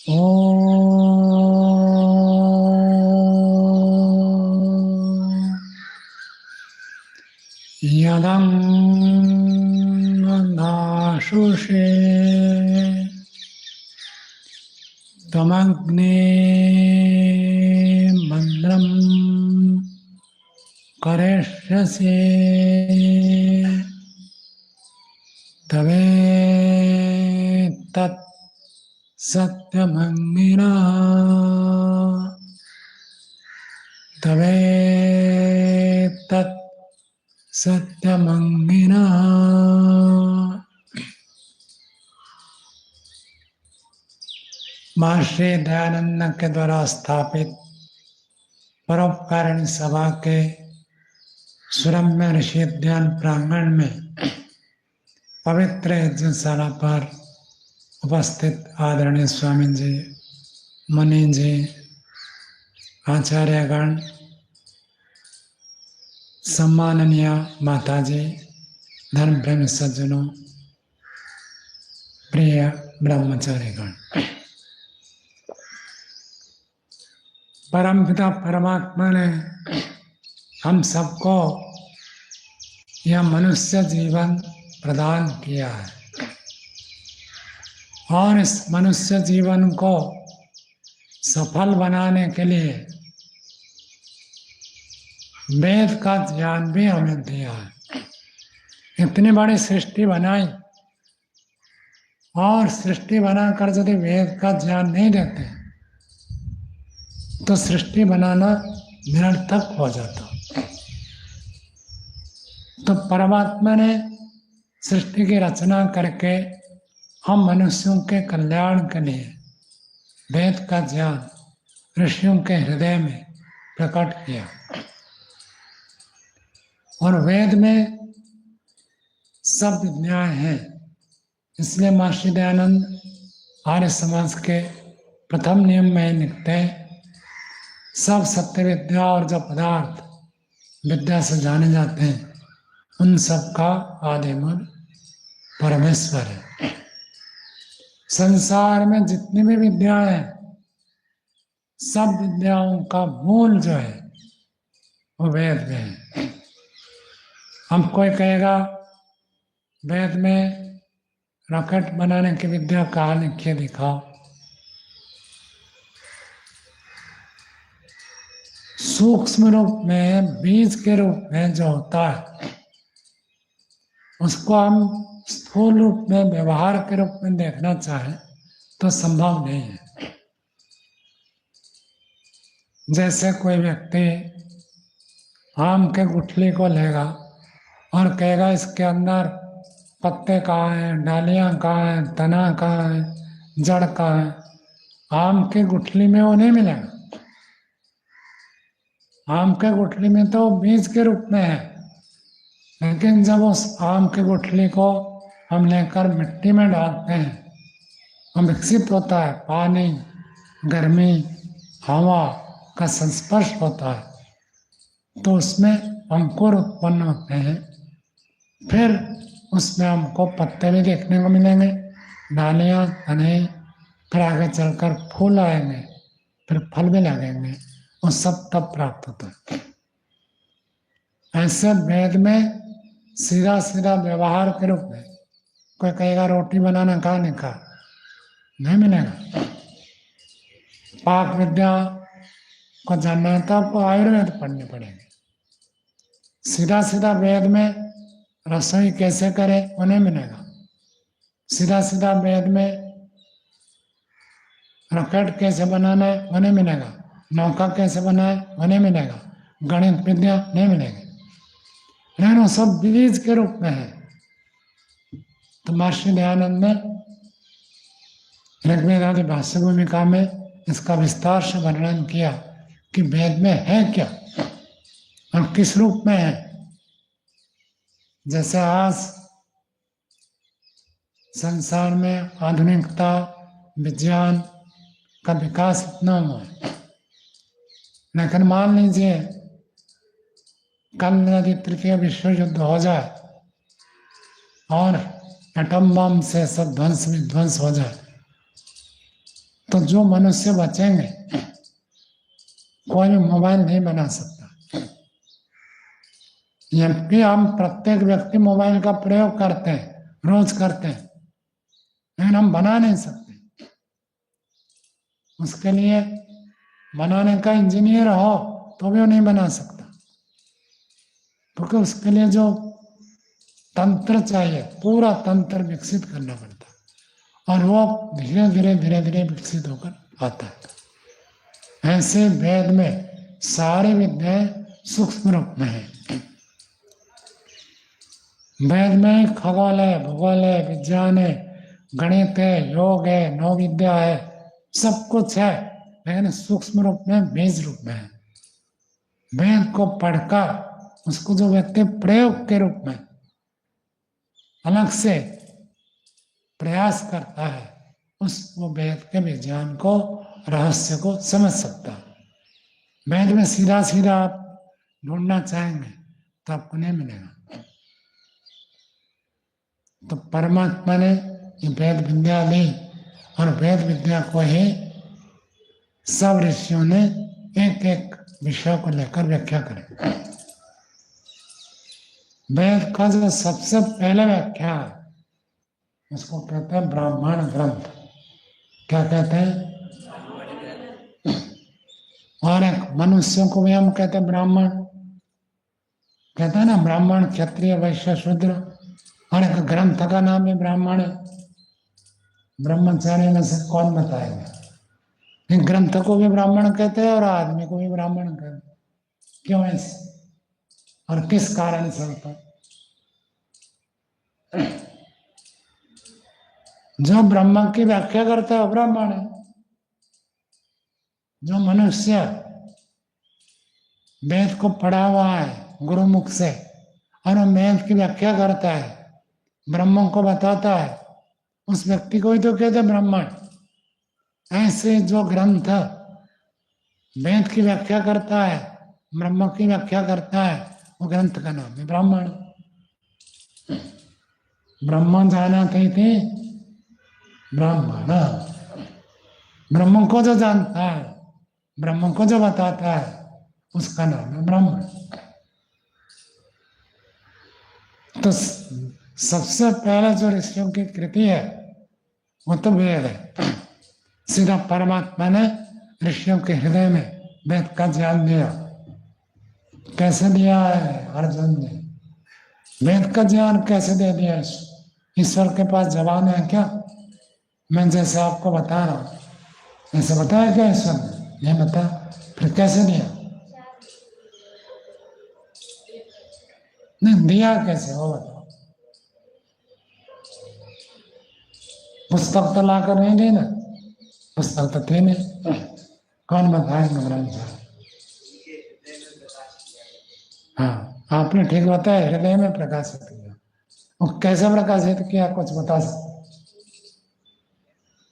ॐ यदं नाशुषे त्वमग्ने मन्द्रं करिष्यसि तवेत्तत् सत्यमग्निना तवेत्तत् सत्यमग्निना। महर्षि दयानंद के द्वारा स्थापित परोपकारिणी सभा के सुरम्य ऋषि उद्यान प्रांगण में पवित्र यज्ञशाला पर उपस्थित आदरणीय स्वामी जी, मुनि जी, आचार्यगण, सम्माननीय माताजी, धर्म प्रेमी सज्जनों, प्रिय ब्रह्मचारीगण, परमपिता परमात्मा ने हम सबको यह मनुष्य जीवन प्रदान किया है और इस मनुष्य जीवन को सफल बनाने के लिए वेद का ज्ञान भी हमें दिया है। इतनी बड़ी सृष्टि बनाई और सृष्टि बनाकर यदि वेद का ज्ञान नहीं देते तो सृष्टि बनाना निरर्थक हो जाता। तो परमात्मा ने सृष्टि की रचना करके हम मनुष्यों के कल्याण के लिए वेद का ज्ञान ऋषियों के हृदय में प्रकट किया और वेद में सब विद्याएं हैं। इसलिए महर्षि दयानंद आर्य समाज के प्रथम नियम में लिखते हैं, सब सत्य विद्या और जो पदार्थ विद्या से जाने जाते हैं उन सब का आदिमूल परमेश्वर है। संसार में जितनी भी विद्याएं हैं सब विद्याओं का मूल जो है वो वेद में है। हम कोई कहेगा वेद में रॉकेट बनाने की विद्या कहाँ लिखी है दिखाओ। सूक्ष्म रूप में बीज के रूप में जो होता है उसको हम स्थूल रूप में व्यवहार के रूप में देखना चाहें तो संभव नहीं है। जैसे कोई व्यक्ति आम के गुठली को लेगा और कहेगा इसके अंदर पत्ते कहाँ हैं, डालियां कहाँ हैं, तना कहाँ है, जड़ कहाँ है, आम के गुठली में वो नहीं मिलेगा। आम के गुठली में तो बीज के रूप में है, लेकिन जब उस आम के गुठली को हम लेकर मिट्टी में डालते हैं और विकसित होता है, पानी, गर्मी, हवा का संस्पर्श होता है तो उसमें अंकुर उत्पन्न होते हैं। फिर उसमें हमको पत्ते भी देखने को मिलेंगे, डालियाँ, तने, फिर आगे चलकर फूल आएंगे, फिर फल भी लगेंगे, वो सब तब प्राप्त होता है। ऐसे वेद में सीधा सीधा व्यवहार के रूप में कोई कहेगा रोटी बनाना कहाँ लिखा, नहीं मिलेगा। पाक विद्या को जानना है तो आपको आयुर्वेद पढ़ने पड़ेंगे। सीधा सीधा वेद में रसोई कैसे करें वो नहीं मिलेगा। सीधा सीधा वेद में रॉकेट कैसे बनाना है वो नहीं मिलेगा, नौका कैसे बनाए वो नहीं मिलेगा, गणित विद्या नहीं मिलेगी। लेकिन वो सब बीज के रूप में है। तो महर्षि दयानंद ने ऋग्वेद आदि भाष्य भूमिका में इसका विस्तार से वर्णन किया कि वेद में है क्या और किस रूप में है। जैसे आज संसार में आधुनिकता, विज्ञान का विकास इतना हुआ है, लेकिन मान लीजिए कल यदि तृतीय विश्व युद्ध हो जाए और एटम बम से सब ध्वंस विध्वंस हो जाए तो जो मनुष्य बचेंगे, कोई भी मोबाइल नहीं बना सकता। जबकि हम प्रत्येक व्यक्ति मोबाइल का प्रयोग करते हैं, रोज करते हैं, लेकिन हम बना नहीं सकते। उसके लिए बनाने का इंजीनियर हो तो भी वो नहीं बना सकता, क्योंकि उसके लिए जो तंत्र चाहिए, पूरा तंत्र विकसित करना पड़ता है, और वो धीरे धीरे विकसित होकर आता है। ऐसे वेद में सारी विद्याएं सूक्ष्म रूप में है। वेद में खगोल है, भूगोल है, विज्ञान है, गणित है, योग है, नौ विद्या है, सब कुछ है, लेकिन सूक्ष्म रूप में, बीज रूप में है। वेद को पढ़कर उसको जो व्यक्ति प्रयोग के रूप में अलग से प्रयास करता है, उस वो वेद के विज्ञान को, रहस्य को समझ सकता है। वेद में सीधा सीधा आप ढूंढना चाहेंगे तो आपको नहीं मिलेगा। तो परमात्मा ने ये वेद विद्या दी, और वेद विद्या को ही सब ऋषियों ने एक एक विषय को लेकर व्याख्या करी। वेद का जो सबसे पहले व्याख्या है, उसको कहते हैं ब्राह्मण ग्रंथ। क्या कहते हैं? और एक मनुष्यों को भी हम कहते हैं ब्राह्मण, कहते हैं ना, ब्राह्मण, क्षत्रिय, वैश्य, शूद्र। और एक ग्रंथ का नाम भी ब्राह्मण है। ब्रह्मचारी में से कौन बताएगा? इन ग्रंथ को भी ब्राह्मण कहते हैं और आदमी को भी ब्राह्मण कहते हैं। क्यों ऐसे, और किस कारण से होता है? जो ब्रह्म की व्याख्या करता है ब्राह्मण है। जो मनुष्य वेद को पढ़ा हुआ है गुरुमुख से, और वो वेद की व्याख्या करता है, ब्रह्म को बताता है, उस व्यक्ति को ही तो कहते हैं ब्राह्मण। ऐसे जो ग्रंथ वेद की व्याख्या करता है, ब्रह्म की व्याख्या करता है, वो ग्रंथ का नाम है ब्राह्मण। ब्रह्म जानते थे ब्राह्मण। ब्रह्म को जो जानता है, ब्रह्म को जो बताता है, उसका नाम है ब्राह्मण। तो सबसे पहले जो ऋषियों की कृति है वो तो वेद है। सीधा परमात्मा ने ऋषियों के हृदय में वेद का ज्ञान दिया। कैसे दिया है? अर्जुन ने वेद का ज्ञान कैसे दे दिया? ईश्वर के पास जबान है क्या? मैं जैसे आपको बता रहा हूं ऐसे बताया क्या ईश्वर ने? नहीं बता, फिर कैसे दिया? नहीं दिया कैसे, वो बताओ। पुस्तक तो लाकर नहीं दी ना, पुस्तक तो थे नहीं। कौन बताएंगे ग्रंथ? हाँ, आपने ठीक बताया, हृदय में प्रकाशित किया। वो कैसे प्रकाशित किया, कुछ बता सकते?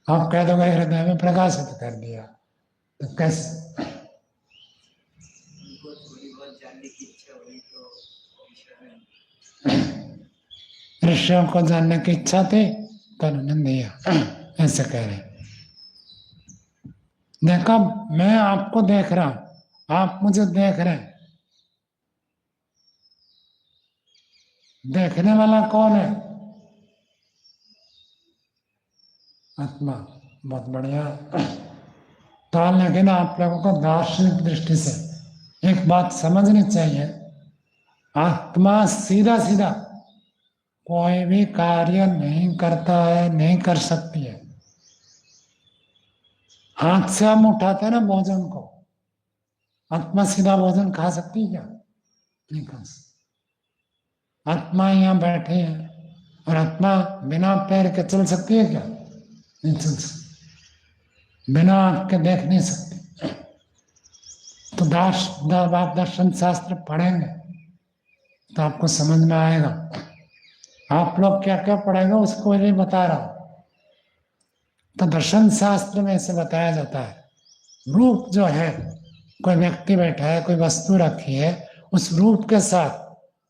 आप कह दोगे हृदय में प्रकाशित कर दिया, तो कैसे? ऋषियों को जानने की इच्छा थी तो उन्होंने दिया, ऐसे कह रहे। देखा, मैं आपको देख रहा हूं, आप मुझे देख रहे हैं। देखने वाला कौन है? आत्मा। बहुत बढ़िया। तो लेकिन आप लोगों को दार्शनिक दृष्टि से एक बात समझनी चाहिए, आत्मा सीधा सीधा कोई भी कार्य नहीं करता है, नहीं कर सकती है। हाथ से हम उठाते हैं ना भोजन को, आत्मा सीधा भोजन खा सकती है क्या? नहीं खा सकती। आत्मा यहाँ बैठे है, और आत्मा बिना पैर के चल सकती है क्या? नहीं चल सकती। बिना आंख के देख नहीं सकती। तो आप दर्शन शास्त्र पढ़ेंगे तो आपको समझ में आएगा। आप लोग क्या क्या पढ़ेंगे उसको नहीं बता रहा हूं। तो दर्शन शास्त्र में ऐसे बताया जाता है, रूप जो है, कोई व्यक्ति बैठा है, कोई वस्तु रखी है, उस रूप के साथ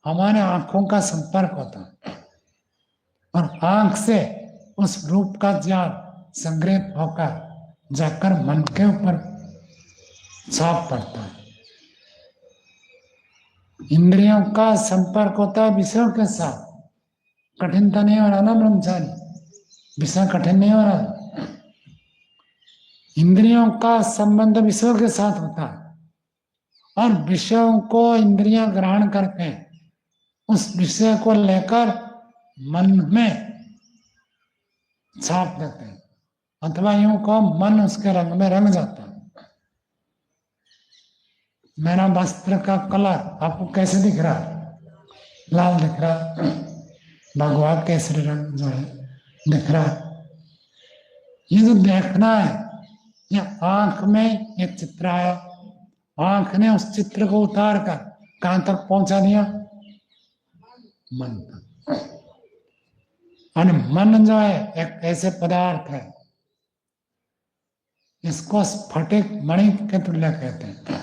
हमारे आंखों का संपर्क होता है, और आंख से उस रूप का ज्ञान संग्रहित होकर जाकर मन के ऊपर छाप पड़ता है। इंद्रियों का संपर्क होता है विषयों के साथ। कठिनता नहीं हो रहा ना ब्रह्मचारी, विषय कठिन नहीं हो रहा। इंद्रियों का संबंध विषयों के साथ होता है और विषयों को इंद्रियां ग्रहण करके उस विषय को लेकर मन में छाप देते हैं, अथवा यूं कहो मन उसके रंग में रंग जाता है। मेरा वस्त्र का कलर आपको कैसे दिख रहा है? लाल दिख रहा है, भगवा केसरी रंग जो है दिख रहा है। ये जो देखना है, ये आंख में एक चित्र आया, आंख ने उस चित्र को उतार कर कहां तक पहुंचा दिया? मन तक। और मन जो है एक ऐसे पदार्थ है, इसको स्फटिक मणि के तुल्य कहते हैं।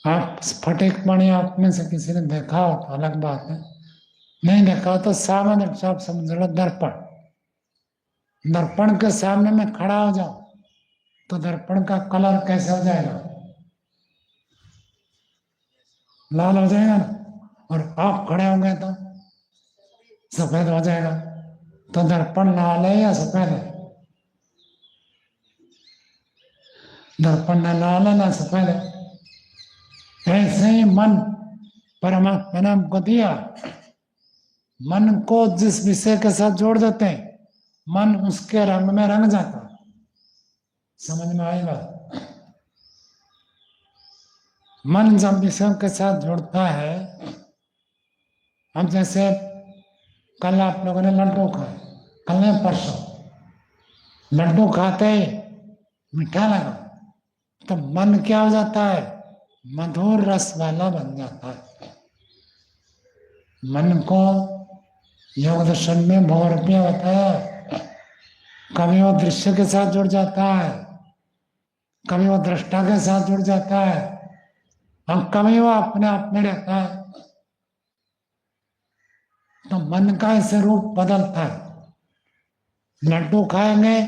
आप स्फटिक मणि आप में से किसी ने देखा हो तो अलग बात है, नहीं देखा तो सामान्य आप समझ लो दर्पण। दर्पण के सामने में खड़ा हो जाओ तो दर्पण का कलर कैसे हो जाएगा? लाल हो जाएगा ना, और आप खड़े होंगे तो सफेद हो जाएगा। तो दर्पण लाल है या सफेद है? दर्पण ना लाल है ना सफेद है। ऐसे ही मन परमात्मा ने हमको दिया, मन को जिस विषय के साथ जोड़ देते हैं मन उसके रंग में रंग जाता है। समझ में आएगा? मन जब विषयों के साथ जुड़ता है, अब जैसे कल आप लोगों ने लड्डू खाए, कल ने परसों लड्डू खाते ही मीठा लगा तो मन क्या हो जाता है? मधुर रस वाला बन जाता है। मन को योग दर्शन में बहुरूपीय बताया। कभी वो दृश्य के साथ जुड़ जाता है, कभी वो दृष्टा के साथ जुड़ जाता है, और कभी वो अपने आप में रहता है। तो मन का ऐसे रूप बदलता है। लड्डू खाएंगे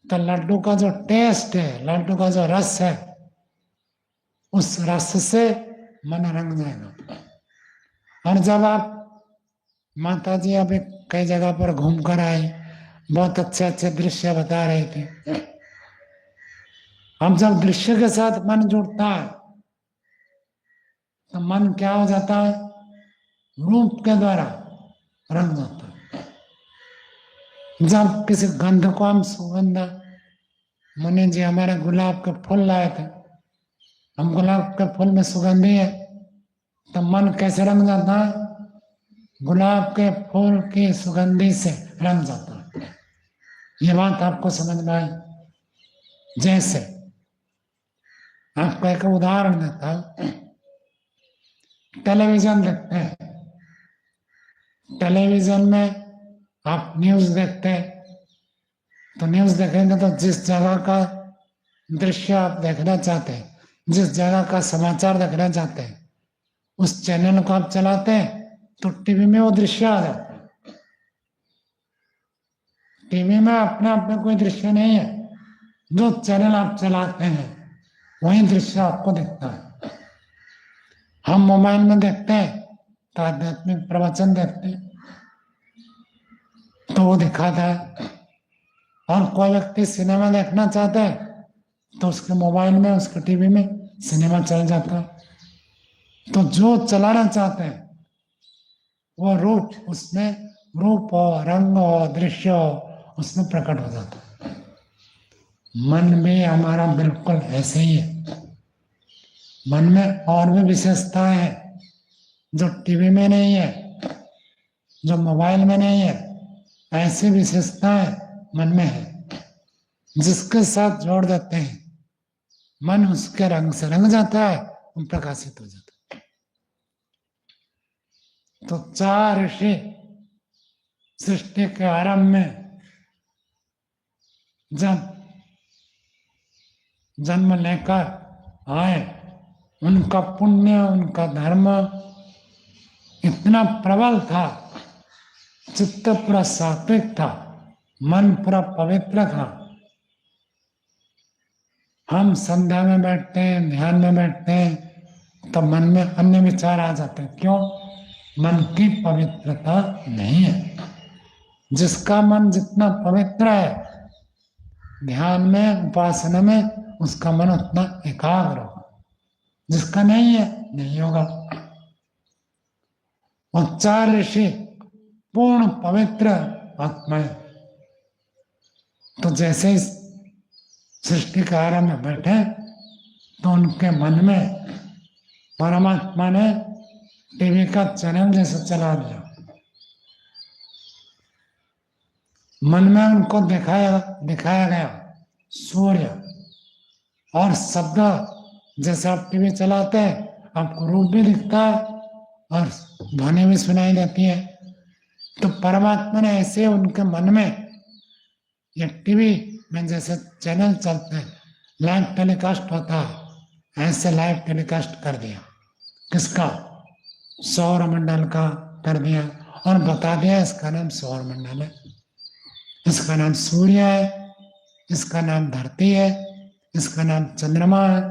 तो लड्डू का जो टेस्ट है, लड्डू का जो रस है, उस रस से मन रंग जाएगा। और जब आप माता जी अभी कई जगह पर घूम कर आए, बहुत अच्छे अच्छे दृश्य बता रहे थे। हम जब दृश्य के साथ मन जुड़ता है तो मन क्या हो जाता है? रूप के द्वारा रंग जाता है। जब किसी गंध को हम सुगंध, मुनि जी हमारे गुलाब के फूल लाए थे, हम गुलाब के फूल में सुगंधी है, तो मन कैसे रंग जाता है? गुलाब के फूल की सुगंधी से रंग जाता है। ये बात आपको समझ में आई? जैसे आपको एक उदाहरण देता हूं। टेलीविजन देखते हैं, टेलीविजन में आप न्यूज देखते हैं, तो न्यूज देखेंगे तो जिस जगह का दृश्य आप देखना चाहते हैं, जिस जगह का समाचार देखना चाहते हैं, उस चैनल को आप चलाते हैं तो टीवी में वो दृश्य आ जाता है। टीवी में अपने आप में कोई दृश्य नहीं है, जो चैनल आप चलाते हैं वही दृश्य आपको दिखता है। हम मोबाइल में देखते हैं तो आध्यात्मिक प्रवचन देखते हैं तो वो दिखाता है, और कोई व्यक्ति सिनेमा देखना चाहता है तो उसके मोबाइल में, उसके टीवी में सिनेमा चल जाता है। तो जो चलाना चाहते हैं वो रूप, उसमें रूप और रंग और दृश्य उसमें प्रकट हो जाता है। मन में हमारा बिल्कुल ऐसे ही है। मन में और भी विशेषताएं हैं जो टीवी में नहीं है, जो मोबाइल में नहीं है। ऐसी विशेषताएं मन में है, जिसके साथ जोड़ देते हैं मन उसके रंग से रंग जाता है और प्रकाशित हो जाता है। तो 4 ऋषि सृष्टि के आरंभ में जब जन्म लेकर आए, उनका पुण्य, उनका धर्म इतना प्रबल था, चित्त पूरा सात्विक था, मन पूरा पवित्र था। हम संध्या में बैठते हैं, ध्यान में बैठते हैं, तो मन में अन्य विचार आ जाते हैं। क्यों? मन की पवित्रता नहीं है। जिसका मन जितना पवित्र है, ध्यान में, उपासना में, उसका मन उतना एकाग्र होगा। जिसका नहीं है, नहीं होगा। और 4 ऋषि पूर्ण पवित्र आत्मा है। तो जैसे इस सृष्टि के आरंभ में बैठे, तो उनके मन में परमात्मा ने टीवी का चैनल जैसे चला दिया। मन में उनको दिखाया गया सूर्य और शब्द। जैसे आप टीवी चलाते हैं, आपको रूप भी दिखता है और ध्वनि भी सुनाई देती है। तो परमात्मा ने ऐसे उनके मन में, ये टीवी में जैसे चैनल चलते हैं, लाइव टेलीकास्ट होता है, ऐसे लाइव टेलीकास्ट कर दिया। किसका? सौर मंडल का कर दिया। और बता दिया इसका नाम सौर मंडल है, इसका नाम सूर्य है, इसका नाम धरती है, इसका नाम चंद्रमा है।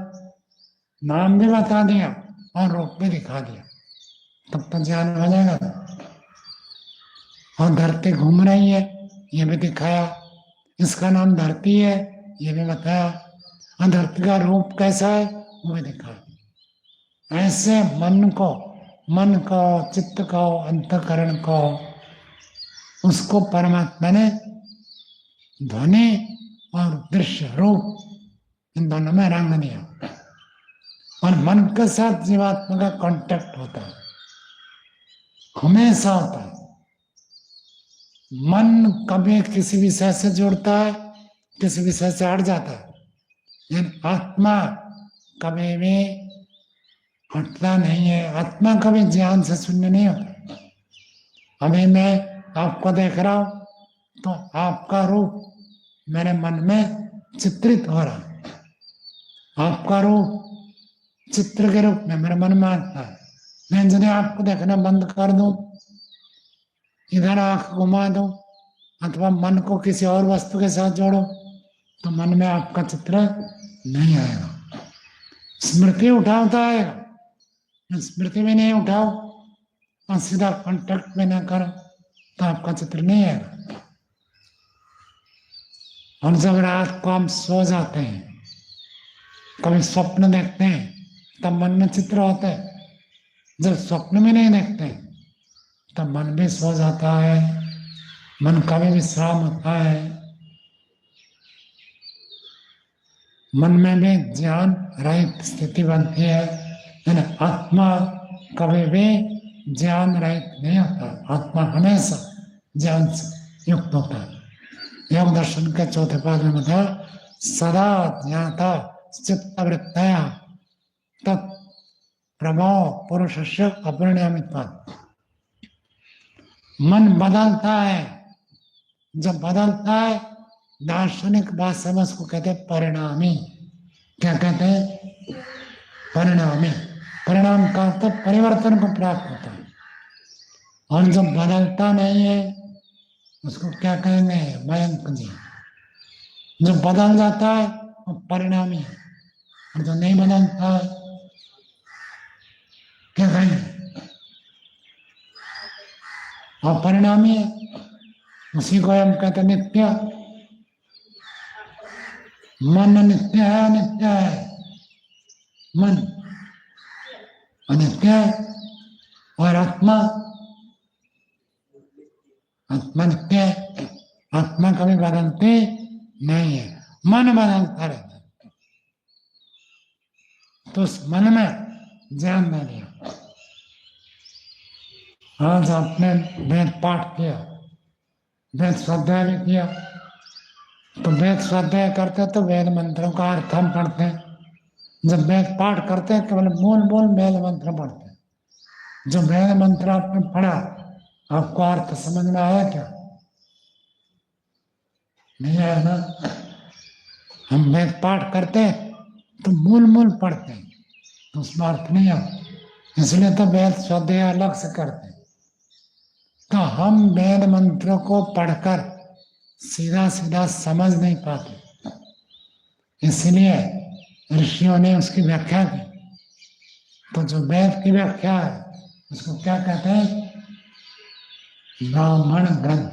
नाम भी बता दिया और रूप भी दिखा दिया, तब तो ज्ञान हो जाएगा। और धरती घूम रही है, ये भी दिखाया। इसका नाम धरती है, ये भी बताया। और धरती का रूप कैसा है, वो भी दिखाया। ऐसे मन को, चित्त को, अंतःकरण को, उसको परमात्मा ने ध्वनि और दृश्य रूप इन दोनों में रंग दिया। और मन के साथ जीवात्मा का कांटेक्ट होता है, हमेशा होता है। मन कभी किसी विषय से जुड़ता है, किसी विषय से हट जाता है, लेकिन आत्मा कभी भी हटता नहीं है। आत्मा कभी ज्ञान से शून्य नहीं होता। अभी मैं आपको देख रहा हूं, तो आपका रूप मेरे मन में चित्रित हो रहा है। आपका रूप चित्र के रूप में मेरे मन में आता है। मैं यदि आपको देखना बंद कर दूं, इधर आंख घुमा दूं, अथवा मन को किसी और वस्तु के साथ जोड़ो, तो मन में आपका चित्र नहीं आएगा। स्मृति उठाओ तो आएगा, स्मृति में नहीं उठाओ और सीधा कांटेक्ट में ना करो, तो आपका चित्र नहीं आएगा। और जब रात को हम सो जाते हैं, कभी स्वप्न देखते हैं, तब मन में चित्र होते हैं। जब स्वप्न में नहीं देखते, तब मन भी सो जाता है, मन का भी विश्राम होता है। मन में भी ज्ञान रहित स्थिति बनती है ना। आत्मा कभी भी ज्ञान रहित नहीं होता, आत्मा हमेशा ज्ञान से युक्त होता है। योग दर्शन के 4थे पाद में बताया, सदा ज्ञाता चित्तवृत्तया तत् प्रभाव पुरुषस्य अपरिणामित्वात्। मन बदलता है। जब बदलता है, दार्शनिक भाषा में उसको कहते हैं परिणामी। क्या कहते हैं? परिणामी। परिणाम का अर्थ परिवर्तन को प्राप्त होता है। और जब बदलता नहीं है, उसको क्या कहेंगे मयंक जी? जो बदल जाता है वो परिणामी है, और जो नहीं बदलता है क्या कहेंगे? अपरिणामी है। उसी को हम कहते हैं नित्य। मन नित्य है, अनित्य है। मन अनित्य है और आत्मा नित्य है। आत्मा कभी बदलती नहीं है, मन बदलता रहता है। तो उस मन में ध्यान दे दिया। आज आपने वेद पाठ किया, वेद स्वाध्याय भी किया, तो वेद स्वाध्याय करते तो वेद मंत्रों का अर्थ हम पढ़ते हैं। जब वेद पाठ करते हैं, केवल मूल वेद मंत्र पढ़ते हैं। जो वेद मंत्र आपने पढ़ा, आपको अर्थ समझ में आया क्या? नहीं आया ना। हम वेद पाठ करते हैं तो मूल पढ़ते हैं, तो उसमें अर्थ नहीं आता। इसलिए तो वेद स्वाध्याय अलग से करते हैं। तो हम वेद मंत्रों को पढ़कर सीधा सीधा समझ नहीं पाते, इसलिए ऋषियों ने उसकी व्याख्या की। तो जो वेद की व्याख्या है उसको क्या कहते हैं? ब्राह्मण ग्रंथ।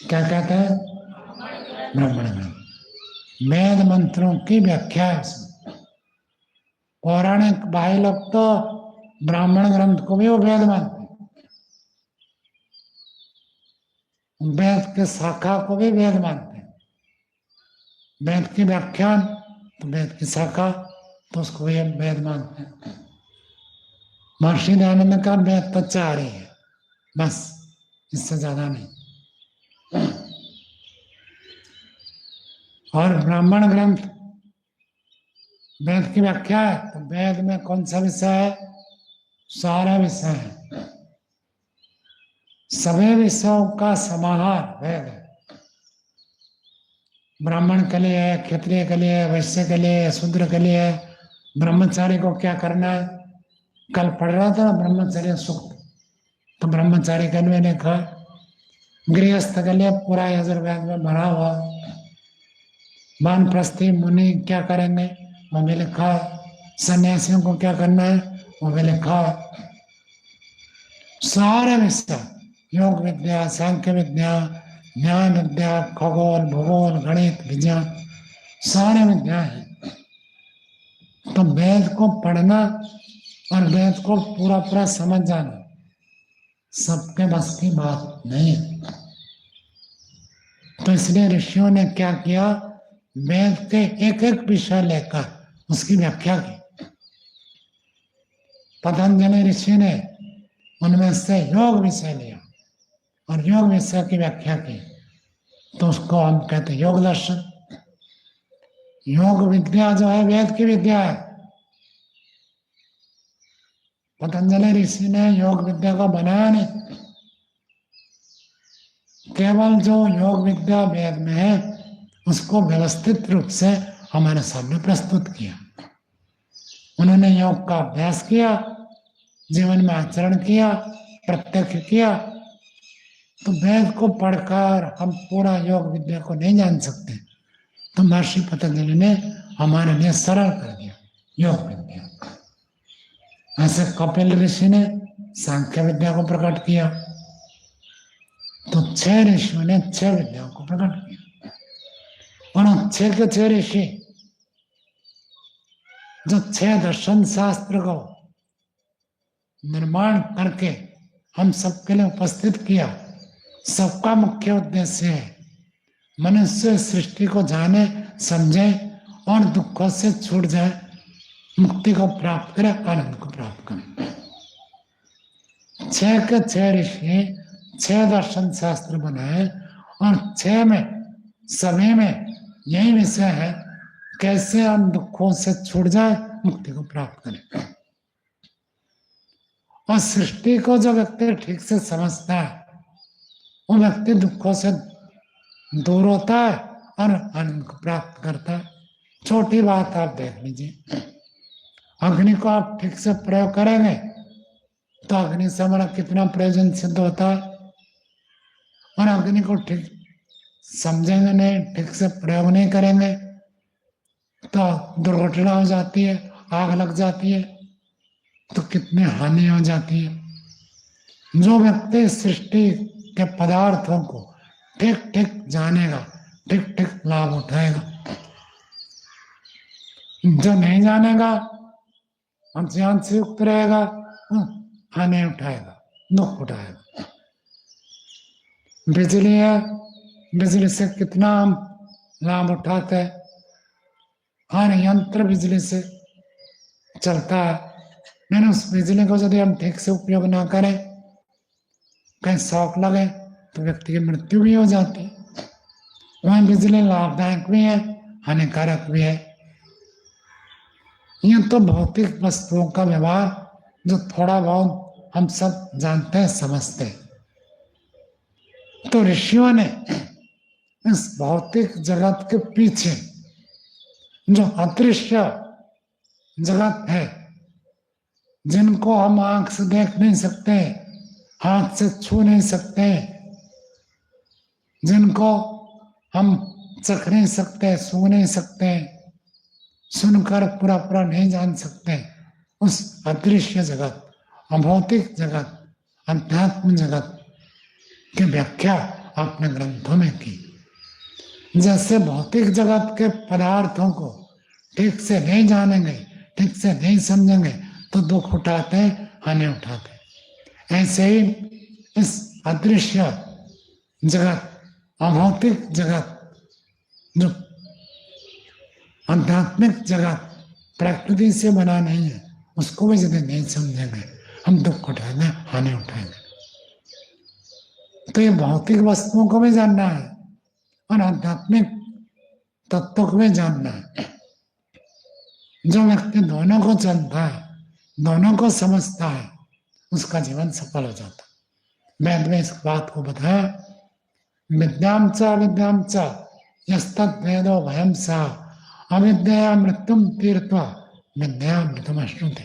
क्या कहते हैं? ब्राह्मण ग्रंथ। वेद मंत्रों की व्याख्या है उसमें। पौराणिक भाई लोग तो ब्राह्मण ग्रंथ को भी वो वेद मानते हैं, वेद के शाखा को भी वेद मानते हैं। वेद की व्याख्यान तो वेद की शाखा, तो उसको भी वेद मानते हैं। महर्षि दयानंद का वेद तो 4 ही है, बस, इससे ज्यादा नहीं। और ब्राह्मण ग्रंथ वेद की व्याख्या है, तो वेद में कौन सा विषय है? सारा विषय है, सभी विषयों का समाहार वेद है। ब्राह्मण के लिए है, क्षत्रिय के लिए, वैश्य के लिए, शूद्र के लिए, ब्रह्मचारी को क्या करना है। कल पढ़ रहा था ब्रह्मचर्य सूक्त, तो ब्रह्मचारी के लिए लिखा, गृहस्थ के लिए पूरा यजुर्वेद में भरा हुआ। वानप्रस्थी मुनि क्या करेंगे वो भी लिखा है, सन्यासियों को क्या करना है वो भी लिखा है। सारे विषय, योग विद्या, सांख्य विद्या, ज्ञान विद्या, खगोल, भूगोल, गणित, विज्ञान, सारे विद्या है। तो वेद को पढ़ना और वेद को पूरा पूरा समझ जाना सबके बस की बात नहीं है। तो इसलिए ऋषियों ने क्या किया, वेद के एक एक विषय लेकर उसकी व्याख्या की। पतंजलि ऋषि ने उनमें से योग विषय लिया और योग विषय की व्याख्या की, तो उसको हम कहते हैं योग दर्शन। योग विद्या जो है वेद की विद्या है। पतंजलि ऋषि ने योग विद्या को बनाया नहीं, केवल जो योग विद्या वेद में है उसको व्यवस्थित रूप से हमारे सामने प्रस्तुत किया। उन्होंने योग का अभ्यास किया, जीवन में आचरण किया, प्रत्यक्ष किया। तो वेद को पढ़कर हम पूरा योग विद्या को नहीं जान सकते, तो महर्षि पतंजलि ने हमारे लिए सरल कर दिया योग विद्या। ऐसे कपिल ऋषि ने सांख्य विद्या को प्रकट किया, तो 6 ऋषियों ने 6 विद्याओं को प्रकट किया। और 6 के 6 ऋषि जो 6 दर्शन शास्त्र को निर्माण करके हम सबके लिए उपस्थित किया, सबका मुख्य उद्देश्य है मनुष्य सृष्टि को जाने, समझे और दुखों से छूट जाए, मुक्ति को प्राप्त करे, आनंद को प्राप्त करे। 6 के 6 ऋषि 6 दर्शन शास्त्र बनाए और 6 में सभी में यही विषय है कैसे हम दुखों से छूट जाए, मुक्ति को प्राप्त करें। और सृष्टि को जो व्यक्ति ठीक से समझता है वो व्यक्ति दुखों से दूर होता है और आनंद को प्राप्त करता है। छोटी बात आप देख लीजिए, अग्नि को आप ठीक से प्रयोग करेंगे तो अग्नि से हमारा कितना प्रयोजन सिद्ध होता है, और अग्नि को ठीक समझेंगे नहीं, ठीक से प्रयोग नहीं करेंगे तो दुर्घटना हो जाती है, आग लग जाती है, तो कितनी हानि हो जाती है। जो व्यक्ति सृष्टि के पदार्थों को ठीक ठीक जानेगा, ठीक ठीक लाभ उठाएगा। जो नहीं जानेगा, अज्ञान से युक्त रहेगा, हानि उठाएगा, दुख उठाएगा। बिजली है, बिजली से कितना हम लाभ उठाते हैं। हर यंत्र बिजली से चलता है, लेकिन उस बिजली को यदि हम ठीक से उपयोग ना करें, कहीं शॉक लगे तो व्यक्ति की मृत्यु भी हो जाती है। वहीं बिजली लाभदायक भी है, हानिकारक भी है। यह तो भौतिक वस्तुओं का व्यवहार जो थोड़ा बहुत हम सब जानते हैं, समझते हैं। तो ऋषियों ने इस भौतिक जगत के पीछे जो अदृश्य जगत है, जिनको हम आंख से देख नहीं सकते, हाथ से छू नहीं सकते, जिनको हम चख नहीं सकते, सूंघ नहीं सकते, सुनकर पूरा पूरा नहीं जान सकते, उस अदृश्य जगत, अभौतिक जगत, अध्यात्म जगत की व्याख्या आपने ग्रंथों में की। जैसे भौतिक जगत के पदार्थों को ठीक से नहीं जानेंगे, ठीक से नहीं समझेंगे तो दुख उठाते, हानि उठाते। ऐसे ही इस अदृश्य जगत, अभौतिक जगत, जो आध्यात्मिक जगत प्रकृति से बना नहीं है, उसको भी यदि नहीं समझेंगे हम दुख उठाएंगे, हानि उठाएंगे। तो ये भौतिक वस्तुओं को भी जानना है और आध्यात्मिक तत्वों को भी जानना है। जो व्यक्ति दोनों को जानता है, दोनों को समझता है, उसका जीवन सफल हो जाता है। वेद में इस बात को बताया, विद्याम च यस्तत् वेदो भयम सा अविद्या मृत्युम तीर्थवा विद्या मृत्युम अश्नुते।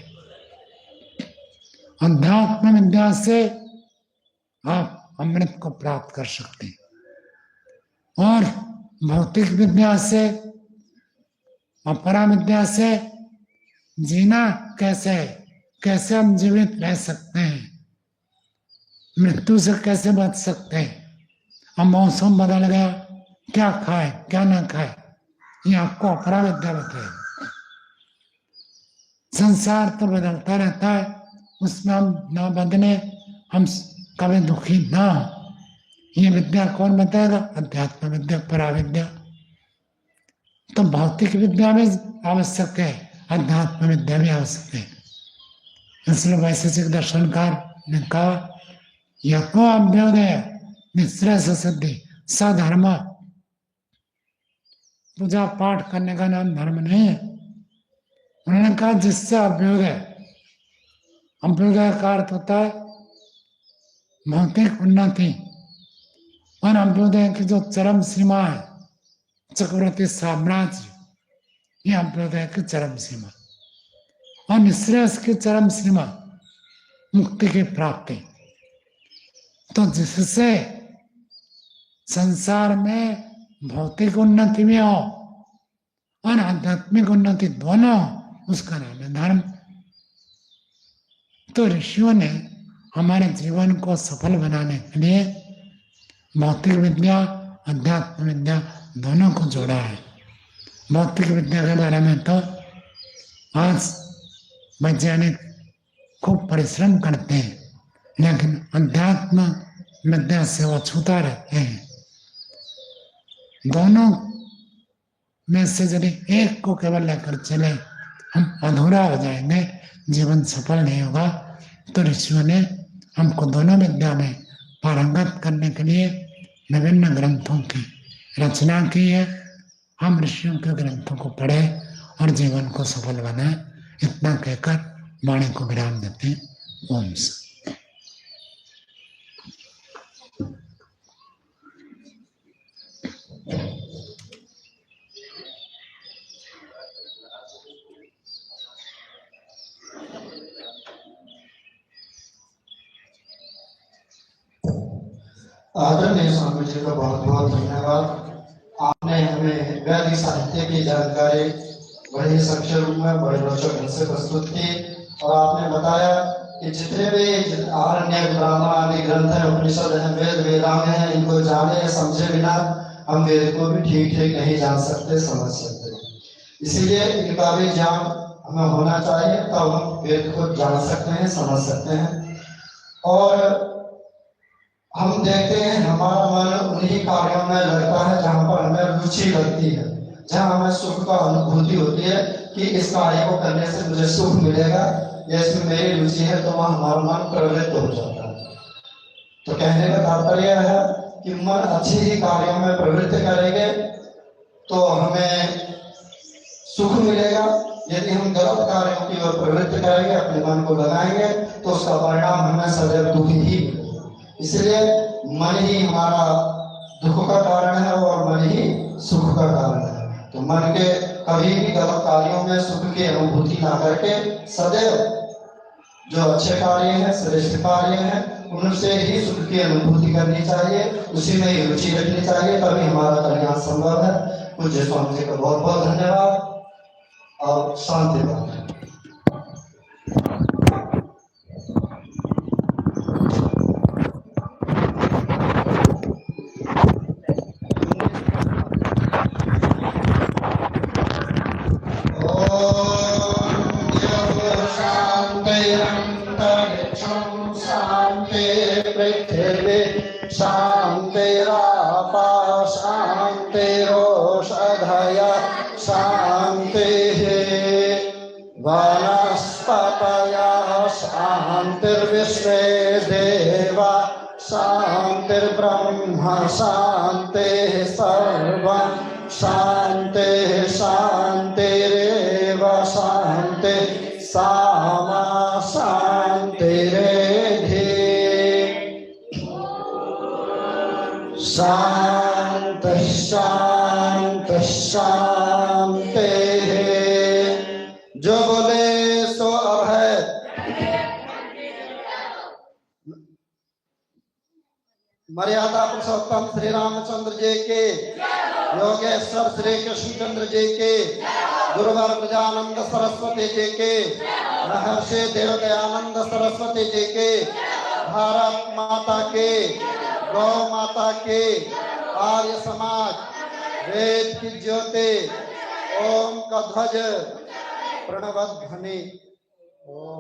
अध्यात्म विद्या से आप अमृत को प्राप्त कर सकते हैं और भौतिक विद्या से, अपरा विद्या से जीना कैसे है, कैसे हम जीवित रह सकते हैं, मृत्यु से कैसे बच सकते हैं, हम मौसम बदल गया क्या खाए क्या ना खाए, ये आपको अपरा विद्या बताएगी। संसार तो बदलता रहता है, उसमें हम ना बदले, हम कभी दुखी ना हो, ये विद्या कौन बताएगा? अध्यात्म विद्या, पराविद्या। तो भौतिक विद्या भी आवश्यक है, अध्यात्म विद्या भी आवश्यक है। इसलिए वैशेषिक दर्शनकार ने कहा, यतो अभ्युदय निश्चय से सिद्धि सधर्म। पूजा पाठ करने का नाम धर्म नहीं है। उन्होंने कहा जिससे अभ्युदय, अभ्युदय का अर्थ होता है भौतिक उन्नति, और अभ्युदय की जो चरम सीमा है, चक्रवर्ती साम्राज्य, ये अभ्युदय की चरम सीमा, और निश्रेयस की चरम सीमा मुक्ति की प्राप्ति। तो जिससे संसार में भौतिक उन्नति भी हो और आध्यात्मिक उन्नति दोनों हो, उसका नाम है धर्म। तो ऋषियों ने हमारे जीवन को सफल बनाने के लिए भौतिक विद्या, अध्यात्म विद्या दोनों को जोड़ा है। भौतिक विद्या के बारे में तो आज वैज्ञानिक खूब परिश्रम करते हैं, लेकिन अध्यात्म विद्या से वो छूता रहते हैं। दोनों में से यदि एक को केवल लेकर चले, हम अधूरा हो जाएंगे, जीवन सफल नहीं होगा। तो ऋषियों ने हमको दोनों विद्या में पारंगत करने के लिए विभिन्न ग्रंथों की रचना की है। हम ऋषियों के ग्रंथों को पढ़े और जीवन को सफल बनाए। इतना कहकर वाणी को विराम देते हैं। ओम शांति। आदरणीय स्वामी जी का बहुत बहुत धन्यवाद। आपने हमें वैदिक साहित्य की जानकारी बड़े संक्षेप रूप में, बड़े रोचक ढंग से प्रस्तुत की, और आपने बताया कि जितने भी आरण्य ब्राह्मण आदि ग्रंथ हैं, उपनिषद हैं, वेद वेदांग हैं, इनको जाने समझे बिना हम वेद को भी ठीक ठीक नहीं जान सकते, समझ सकते। इसीलिए इनका भी ज्ञान हमें होना चाहिए, तब हम वेद को जान सकते हैं, समझ सकते हैं। और हम देखते हैं हमारा मन उन्हीं कार्यों में लगता है जहाँ पर हमें रुचि लगती है, जहाँ हमें सुख का अनुभूति होती है कि इस कार्य को करने से मुझे सुख मिलेगा, या इसमें मेरी रुचि है, तो वहाँ हमारा मन प्रवृत्त हो जाता है। तो कहने का तात्पर्य है कि मन अच्छे ही कार्यों में प्रवृत्त करेंगे तो हमें सुख मिलेगा। यदि हम गलत कार्यों की ओर प्रवृत्त करेंगे, अपने मन को लगाएंगे, तो उसका परिणाम हमें सदैव दुख ही मिलेगा। इसलिए मन ही हमारा दुख का कारण है और मन ही सुख का कारण है। तो मन के कभी भी गलत कार्यों में सुख की अनुभूति ना करके सदैव जो अच्छे कार्य हैं, श्रेष्ठ कार्य हैं, उनसे ही सुख की अनुभूति करनी चाहिए, उसी में ही रुचि रखनी चाहिए, तभी हमारा कल्याण संभव है। पूज्य स्वामी जी का बहुत बहुत धन्यवाद और शांति बात। शांतिरापा शांतिरोषधय शांतिः वनस्पतयः शांतिर्विश्वे देवा शांतिर्ब्रह्म शांतिः सर्वं शांतिः शांतिरेव शांतिः सामा शांतिरेधि शांति शांति शांति। जो बोले सो अभय। मर्यादा पुरुषोत्तम श्री रामचंद्र जी के, योगेश्वर श्री कृष्णचंद्र जी के, गुरुवर प्रजानंद सरस्वती जी के, महर्षि देवदयानंद सरस्वती जी के, भारत माता के, गौ माता के, आर्य समाज, वेद की ज्योति, ओम का ध्वज प्रणव ध्वनि। ओम